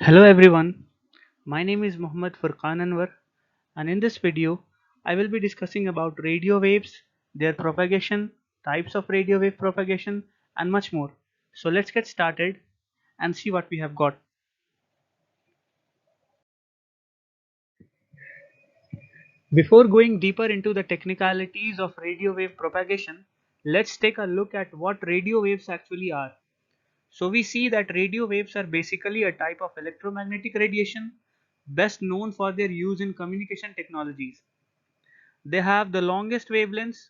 Hello everyone, my name is Muhammad Furqan Anwar, and in this video I will be discussing about radio waves, their propagation, types of radio wave propagation and much more. So let's get started and see what we have got. Before going deeper into the technicalities of radio wave propagation, let's take a look at what radio waves actually are. So we see that radio waves are basically a type of electromagnetic radiation best known for their use in communication technologies. They have the longest wavelengths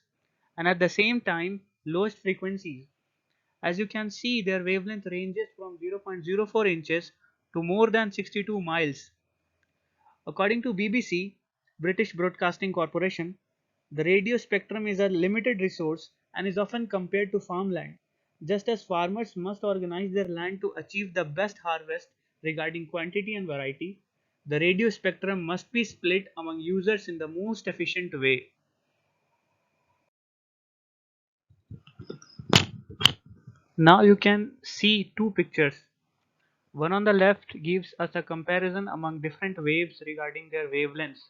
and at the same time lowest frequencies. As you can see, their wavelength ranges from 0.04 inches to more than 62 miles. According to BBC, British Broadcasting Corporation, the radio spectrum is a limited resource and is often compared to farmland. Just as farmers must organize their land to achieve the best harvest regarding quantity and variety, the radio spectrum must be split among users in the most efficient way. Now you can see two pictures. One on the left gives us a comparison among different waves regarding their wavelengths,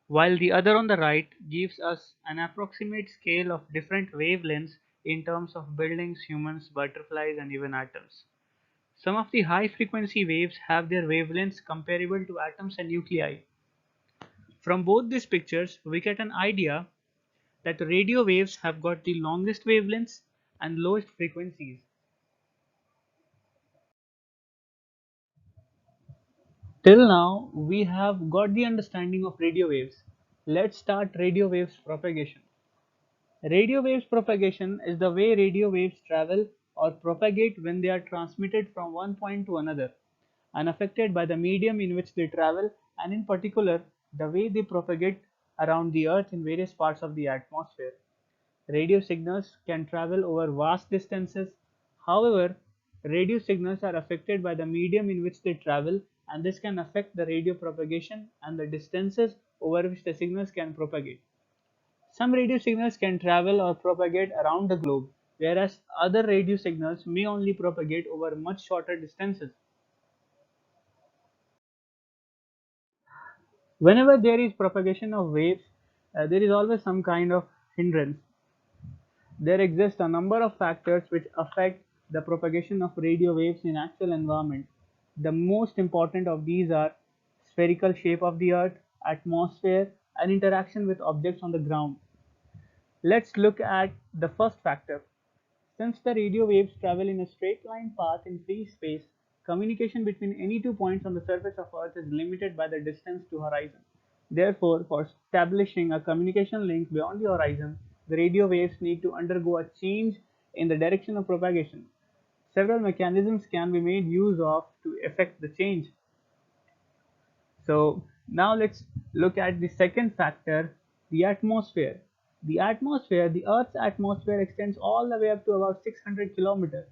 while the other on the right gives us an approximate scale of different wavelengths in terms of buildings, humans, butterflies, and even atoms. Some of the high frequency waves have their wavelengths comparable to atoms and nuclei. From both these pictures, we get an idea that radio waves have got the longest wavelengths and lowest frequencies. Till now, we have got the understanding of radio waves. Let's start radio waves propagation. Radio waves propagation is the way radio waves travel or propagate when they are transmitted from one point to another, unaffected by the medium in which they travel, and in particular, the way they propagate around the earth in various parts of the atmosphere. Radio signals can travel over vast distances. However, radio signals are affected by the medium in which they travel, and this can affect the radio propagation and the distances over which the signals can propagate. Some radio signals can travel or propagate around the globe, whereas other radio signals may only propagate over much shorter distances. Whenever there is propagation of waves, there is always some kind of hindrance. There exist a number of factors which affect the propagation of radio waves in actual environment. The most important of these are spherical shape of the earth, atmosphere, and interaction with objects on the ground. Let's look at the first factor. Since the radio waves travel in a straight line path in free space, communication between any two points on the surface of Earth is limited by the distance to horizon. Therefore, for establishing a communication link beyond the horizon, the radio waves need to undergo a change in the direction of propagation. Several mechanisms can be made use of to effect the change. So now let's look at the second factor, the atmosphere. The Earth's atmosphere extends all the way up to about 600 kilometers.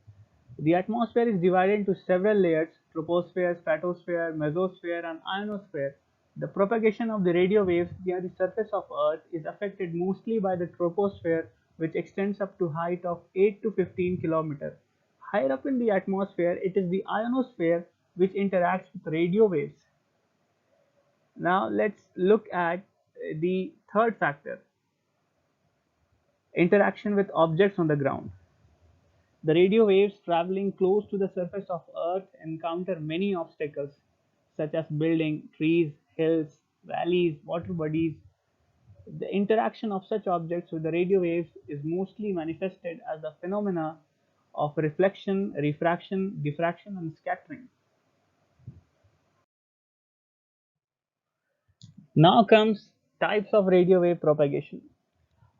The atmosphere is divided into several layers: troposphere, stratosphere, mesosphere, and ionosphere. The propagation of the radio waves near the surface of Earth is affected mostly by the troposphere, which extends up to height of 8 to 15 kilometers. Higher up in the atmosphere, it is the ionosphere which interacts with radio waves. Now let's look at the third factor, interaction with objects on the ground. The radio waves traveling close to the surface of Earth encounter many obstacles such as buildings, trees, hills, valleys, water bodies. The interaction of such objects with the radio waves is mostly manifested as the phenomena of reflection, refraction, diffraction, and scattering. Now comes types of radio wave propagation.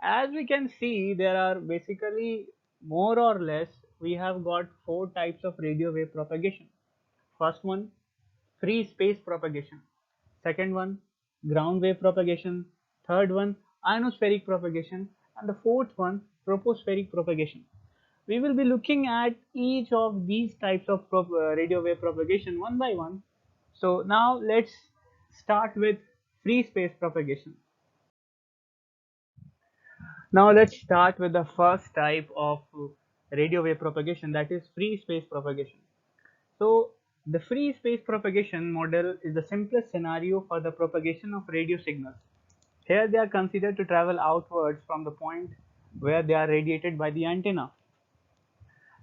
As we can see, there are basically more or less we have got four types of radio wave propagation. First one, free space propagation. Second one, ground wave propagation. Third one, ionospheric propagation. And the fourth one, tropospheric propagation. We will be looking at each of these types of radio wave propagation one by one. So now let's start with free space propagation. Now let's start with the first type of radio wave propagation, that is free space propagation. So The free space propagation model is the simplest scenario for the propagation of radio signals. Here they are considered to travel outwards from the point where they are radiated by the antenna.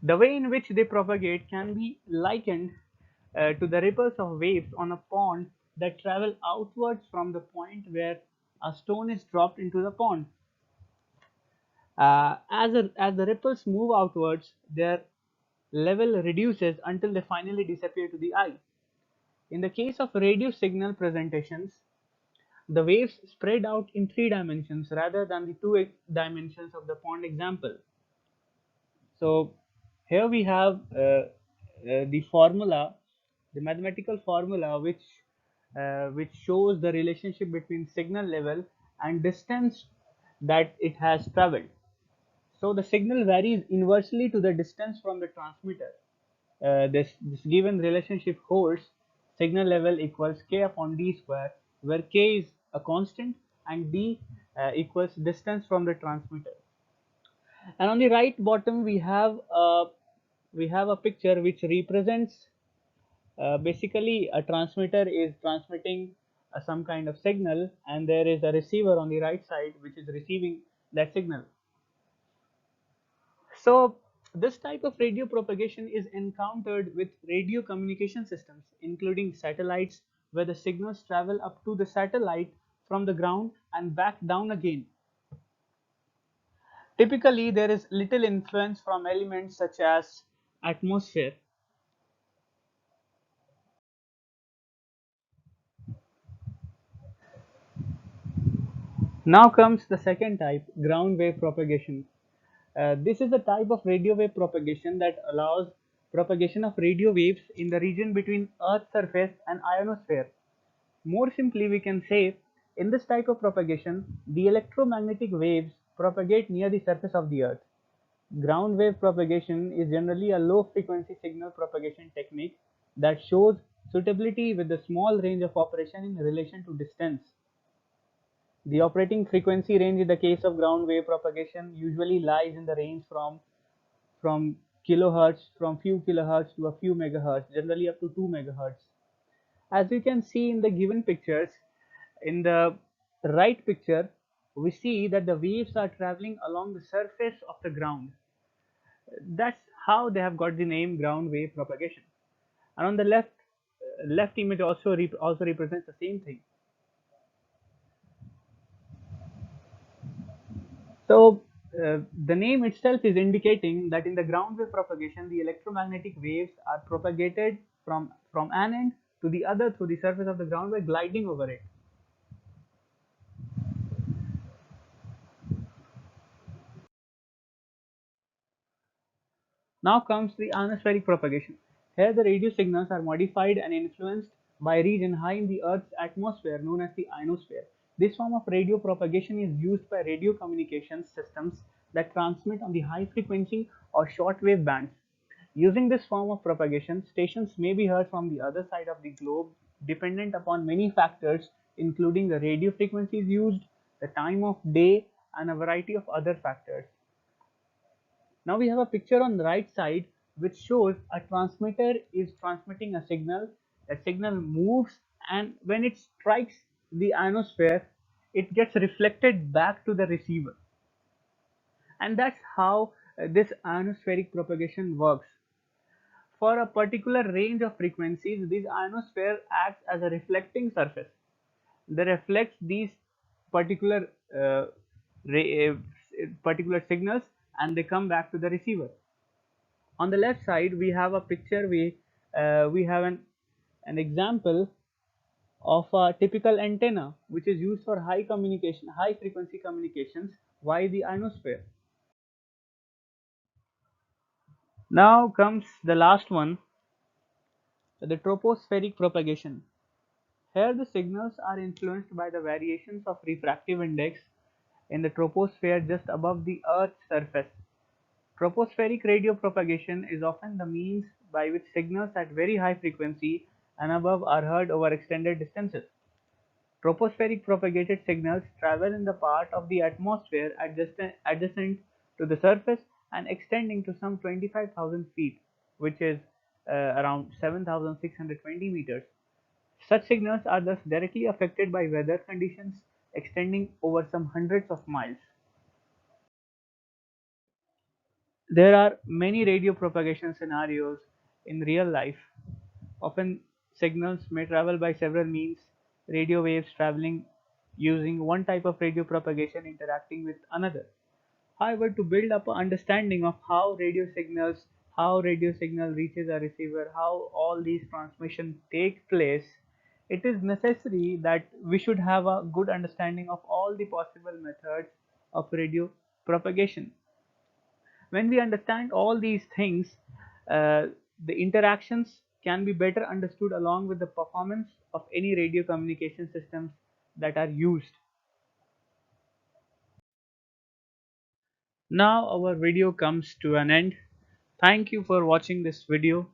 The way in which they propagate can be likened to the ripples of waves on a pond that travel outwards from the point where a stone is dropped into the pond. As the ripples move outwards, their level reduces until they finally disappear to the eye. In the case of radio signal presentations, the waves spread out in three dimensions rather than the two dimensions of the pond example. So here we have the formula, the mathematical formula which shows the relationship between signal level and distance that it has traveled. So the signal varies inversely to the distance from the transmitter. This given relationship holds signal level equals k upon d square, where k is a constant and d equals distance from the transmitter. And on the right bottom we have a picture which represents basically a transmitter is transmitting some kind of signal, and there is a receiver on the right side which is receiving that signal. So this type of radio propagation is encountered with radio communication systems, including satellites, where the signals travel up to the satellite from the ground and back down again. Typically, there is little influence from elements such as atmosphere. Now comes the second type, ground wave propagation. This is a type of radio wave propagation that allows propagation of radio waves in the region between Earth's surface and ionosphere. More simply, we can say in this type of propagation, the electromagnetic waves propagate near the surface of the Earth. Ground wave propagation is generally a low frequency signal propagation technique that shows suitability with a small range of operation in relation to distance. The operating frequency range in the case of ground wave propagation usually lies in the range from kilohertz, from few kilohertz to a few megahertz, generally up to 2 megahertz. As you can see in the given pictures, in the right picture, we see that the waves are traveling along the surface of the ground. That's how they have got the name ground wave propagation. And on the left image also represents the same thing. So the name itself is indicating that in the ground wave propagation, the electromagnetic waves are propagated from an end to the other through the surface of the ground by gliding over it. Now comes the ionospheric propagation. Here the radio signals are modified and influenced by a region high in the Earth's atmosphere known as the ionosphere. This form of radio propagation is used by radio communications systems that transmit on the high frequency or shortwave bands. Using this form of propagation, stations may be heard from the other side of the globe dependent upon many factors including the radio frequencies used, the time of day, and a variety of other factors. Now we have a picture on the right side which shows a transmitter is transmitting a signal. That signal moves, and when it strikes the ionosphere, it gets reflected back to the receiver. And that's how this ionospheric propagation works. For a particular range of frequencies, this ionosphere acts as a reflecting surface. They reflect these particular ray, particular signals, and they come back to the receiver. On the left side we have a picture, we have an example of a typical antenna which is used for high frequency communications via the ionosphere. Now comes the last one, the tropospheric propagation. Here the signals are influenced by the variations of refractive index in the troposphere just above the Earth's surface. Tropospheric radio propagation is often the means by which signals at very high frequency and above are heard over extended distances. Tropospheric propagated signals travel in the part of the atmosphere adjacent to the surface and extending to some 25,000 feet, which is around 7,620 meters. Such signals are thus directly affected by weather conditions extending over some hundreds of miles. There are many radio propagation scenarios in real life. Often, signals may travel by several means, radio waves traveling using one type of radio propagation interacting with another. However, to build up an understanding of how radio signal reaches a receiver, how all these transmission take place, it is necessary that we should have a good understanding of all the possible methods of radio propagation. When we understand all these things, uh, the interactions can be better understood along with the performance of any radio communication systems that are used. Now our video comes to an end. Thank you for watching this video.